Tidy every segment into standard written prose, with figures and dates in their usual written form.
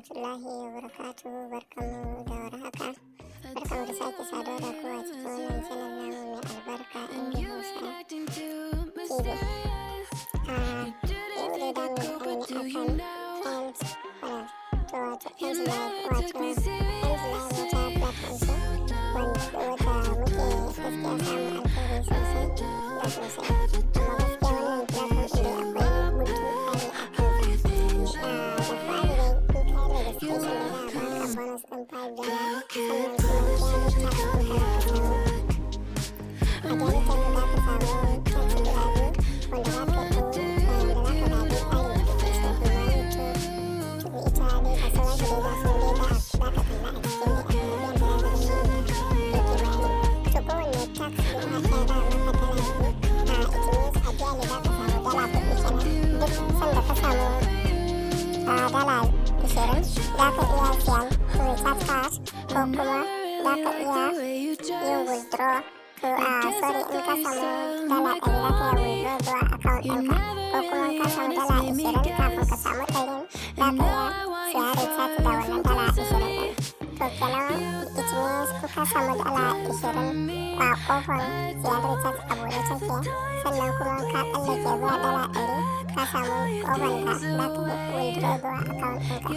Alhamdulillahi wa barakatuhu, barkanmu da warhaka. Barkanmu da sake saduwa da ku a cikin wannan channel namu mai albarka inda Hausa TV. Yau dai da mu yi akan ends color. To wato ends life wato ends life wata platform ce wadda muke gaskiya samun alheri sosai da sosai. Amma gaskiya wannan platform ɗin dai akwai gudu hali a kansa. Da fari dai in kai registration da za a baka bonus ɗin $5 sannan kuma daily tax ɗinka za ka samu. A daily tax za ka samu tax guda biyu wanda za ka gaji tsarin da kake so from 1 to ita dai da sauransu dai ga su dai za ka kalla a cikin dai abubuwan da za ka gani inda yake bayani. To kowanne tax guda ɗaya za a maka dala biyu. It means a daily za ka samu dala kuɗi kenan. Duk sanda ka samu dala 20 za ka iya siyan recharge card ko kuma za ka iya yin withdraw to sorry in ka samu dala 100 za ka iya withdraw zuwa account ɗinka ko kuma in ka samu dala 20 kafin ka samu 100 za ka iya siyan recharge da wannan dala 20 ɗin. To kenan it means ko ka samu dala 20 a kofar siyan recharge a buɗe take sannan kuma ka tsallake zuwa dala 100 ka samu kofar da za ka withdraw zuwa account ɗinka.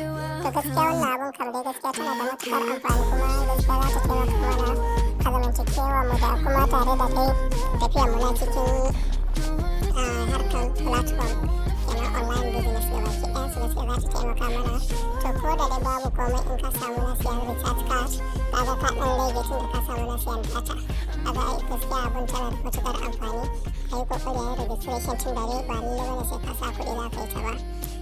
To gaskiya wannan abun kam dai gaskiya tana da matuƙar amfani kuma gaskiya za ta taimaka mana a zamantakewar mu da kuma tare da dai tafiyar mu na cikin harkar platform kenan online business da baki ɗaya su gaskiya za ta taimaka mana. To ko da dai babu komai in ka samu na siyan recharge card kaga ka ɗan rage tun da ka samu na siyan data. Kaga ai gaskiya abun tana da matuƙar amfani ka yi ƙoƙari a yi registration tun da dai ba lallai bane sai ka sa kuɗi za ka yi ta ba.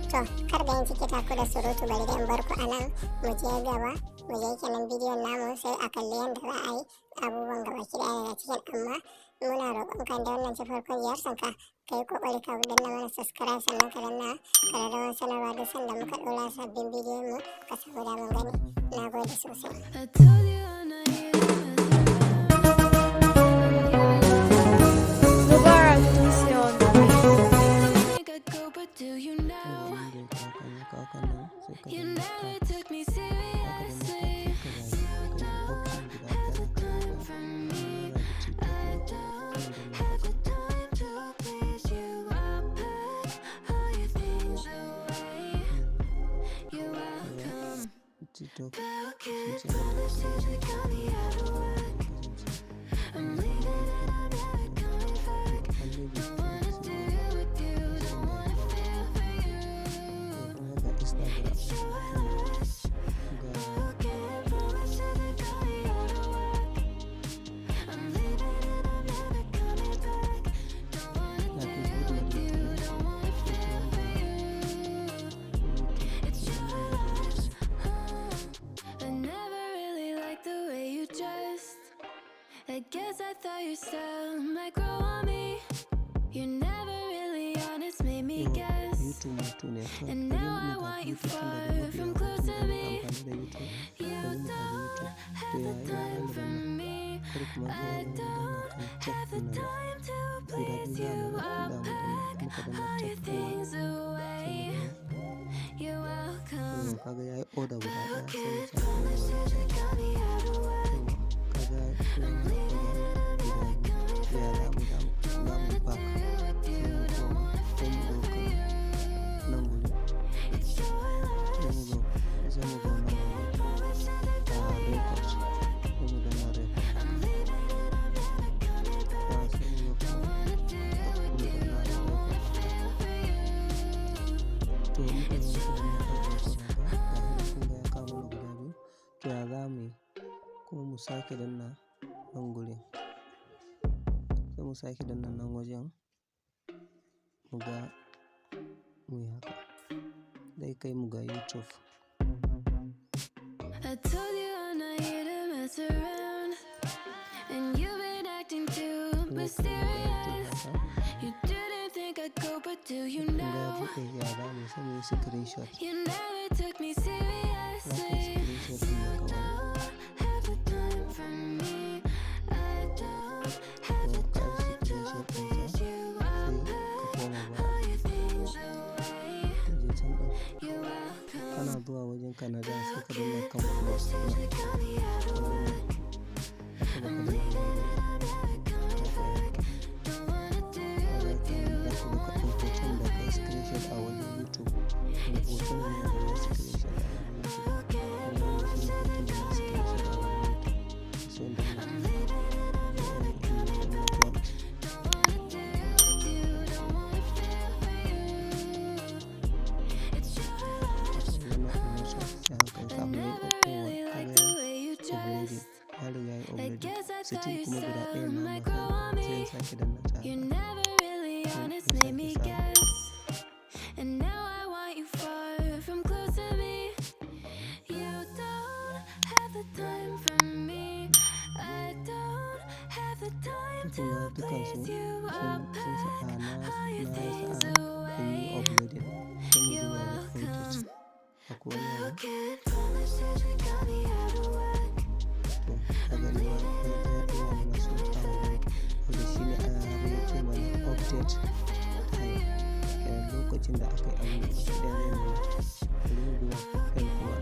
To kar da yin ciki taku da surutu bari da in bar ku a nan mu je gaba mu je kenan bidiyon namu sai a kalli yadda za a yi abubuwan gaba ki daya daga cikin amma muna roƙon kan da wannan ce farkon ziyartar ka yi ƙoƙari ka danna mana subscribe sannan ka danna ƙararrawar sanarwa duk sanda muka ɗora sabbin bidiyon mu ka samu damar gani. Na gode sosai. You never took me seriously, so don't have the time for me. I don't have the time to please you. I put all your things away. You're welcome. But I can't promise you to call me out of work. I'm leaving and I'm never coming back. Don't wanna deal with you, don't wanna feel for you. It's your wish, but I can't promise you to call me out of work. I'm leaving and I'm never coming back. Don't wanna deal with you, don't wanna feel for you. It's your wish. I never really liked the way you dressed. I guess I thought your style might grow on me. You're never really honest, made me guess. And now I want you far from close to me. You don't have the time for me. I don't have the time to please you. I'll pack all your things away. You're welcome. But I can't promise you to call me out of work. I'm leaving and I'm never coming back. Don't wanna deal with you, don't wanna feel for you. It's your wish, but I can't promise you to call me out of work. I'm leaving and I'm never coming back. Don't wanna deal with you, don't wanna feel for you. It's your wish. To ya za mu yi kuma mu sake danna nan gurin sai mu sake danna nan wajen mu ga mu yi haka zai kai mu ga YouTube. I told you I'm not here to mess around, and you've been acting too mysterious. You didn't think I'd go, but do you know? Ya za mu sai mu yi screenshot. You never took me seriously, so don't have the time for me. I don't have the time to please you. I'll pack all your things away. You're welcome. Kana zuwa wajen ka na da sai ka danna kan plus ɗin nan. Haka za ka danna nan gurin. Hoton da kai screenshot a wajen YouTube, wani hoton ne da na screenshot a wajen YouTube, wani wannan shi ne hoton da na screenshot a wajen YouTube. So da mutum setting kuma guda ɗaya na masa sai in sake danna ta haka. Kuma dukansu sun sa na sa in yi uploading sai mu duba da content. Akwai wani abu to a gani wani masu wanda shi ne a rubuce mana update time kenan lokacin da aka yi abin da shi da zai nuna. Bari mu duba pen kuma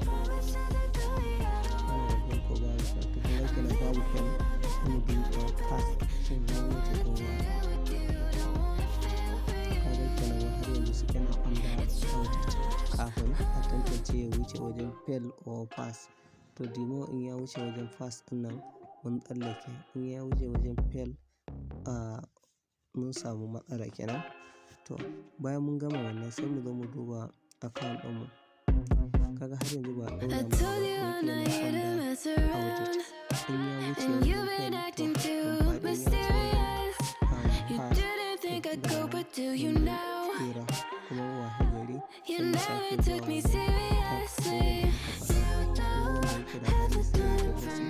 ana da pen ko babu pen to kuma kenan babu pen mu duba pass shin ya wuce ko ba. Kaga kenan har yanzu su yana under audit kafin a tantance ya wuce wajen fail or pass. To demo in ya wuce wajen pass ɗin nan mun tsallake, in ya wuce wajen fail mun samu matsala kenan. To bayan mun gama wannan sai mu zo mu duba account ɗinmu. Kaga har yanzu ba a ɗaura mana ba da yake yana under audit. In ya wuce wajen fail to mun faɗi, in ya wuce wajen pass to mun tsira kuma washe gari sai mu sake zuwa wajen tax sai mu duba. Kuma wanda yake da hali sai ya shiga city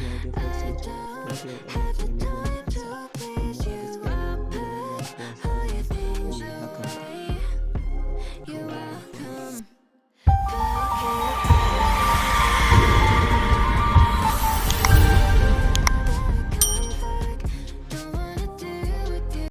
ya je first city 20